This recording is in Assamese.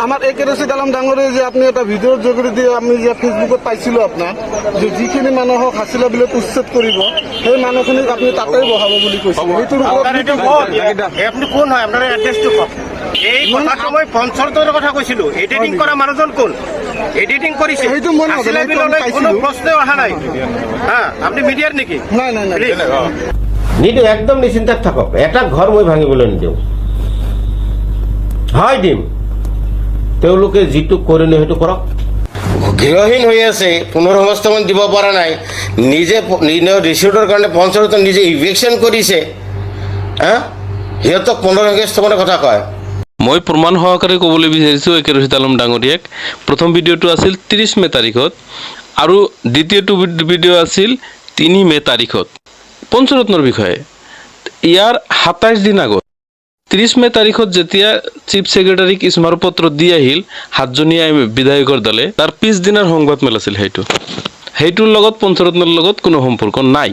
আমাৰ একে ৰশিদ আলম ডাঙৰে যে আপনি এটা ভিডিওৰ যোগেদি দিয়ে আমি যে ফেসবুকত পাইছিলো আপোনাৰ যে যিখিনি মানুহক হাছিলা বিলত উচ্ছেদ কৰিব সেই মানুহখিনিক আপুনি তাতেই বহাব বুলি কৈছিল সেইটোৰ আপনি কোন হয় আপনাৰ এড্ৰেসটো কওক এই কথাটো মই পঞ্চৰটোৰ কথা কৈছিলো এডিটিং কৰা মানুহজন কোন এডিটিং কৰিছে সেইটো মই হাছিলা বিললৈ কোনো প্ৰশ্ন অহা নাই হ্যাঁ আপনি মিডিয়াৰ নেকি নাই নাই নাই নিদিওঁ একদম নিশ্চিন্তাত থাকক এটা ঘৰ মই ভাঙিবলৈ নিদিওঁ হয় দিম তেওঁলোকে যিটো কৰিলে সেইটো কৰক গৃহহীন হৈ আছে পুনৰ্সংস্থাপন দিব পৰা নাই নিজে ৰিচিউটৰ কাৰণে পঞ্চায়তত নিজে ইভেকশ্যন কৰিছে সিহঁতক পুনৰ্সংস্থাপনৰ কথা কয় মই প্ৰমাণ সহকাৰে ক'বলৈ বিচাৰিছোঁ একে ৰশিদ আলম ডাঙৰীয়াক প্ৰথম ভিডিঅ'টো আছিল 30 মে তাৰিখত আৰু দ্বিতীয়টো ভিডিঅ' আছিল 3 মে তাৰিখত পঞ্চৰত্নৰ বিষয়ে ইয়াৰ 27 দিন আগত 30 মে তাৰিখত যেতিয়া চিফ ছেক্ৰেটাৰীক স্মাৰকপত্ৰ দি আহিল 7জনীয়া বিধায়কৰ দলে তাৰ পিছদিনাৰ সংবাদমেল আছিল সেইটোৰ লগত পঞ্চৰত্নৰ লগত কোনো সম্পৰ্ক নাই